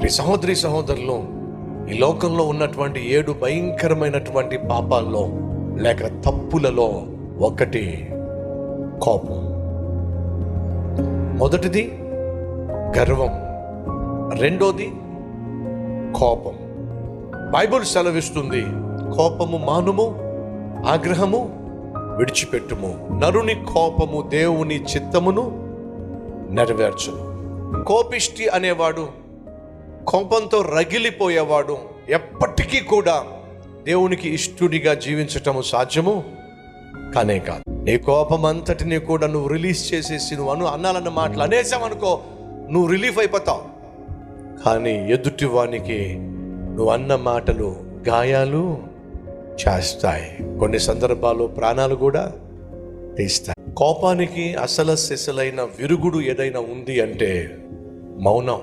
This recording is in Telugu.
మీ సహోదరి సహోదరులు, ఈ లోకంలో ఉన్నటువంటి 7 భయంకరమైనటువంటి పాపాల్లో లేక తప్పులలో ఒకటి కోపం. మొదటిది గర్వం, రెండోది కోపం. బైబిల్ సెలవిస్తుంది, కోపము మానుము, ఆగ్రహము విడిచిపెట్టుము. నరుని కోపము దేవుని చిత్తమును నెరవేర్చును. కోపిష్టి అనేవాడు, కోపంతో రగిలిపోయేవాడు ఎప్పటికీ కూడా దేవునికి ఇష్టుడిగా జీవించటము సాధ్యము కానే కాదు. నీ కోపం అంతటిని కూడా నువ్వు రిలీజ్ చేసేసి నువ్వు అన్నాలన్న మాటలు అనేసామనుకో, నువ్వు రిలీఫ్ అయిపోతావు. కానీ ఎదుటివానికి నువ్వు అన్న మాటలు గాయాలు చేస్తాయి, కొన్ని సందర్భాల్లో ప్రాణాలు కూడా తీస్తాయి. కోపానికి అసలు సిసలైన విరుగుడు ఏదైనా ఉంది అంటే మౌనం.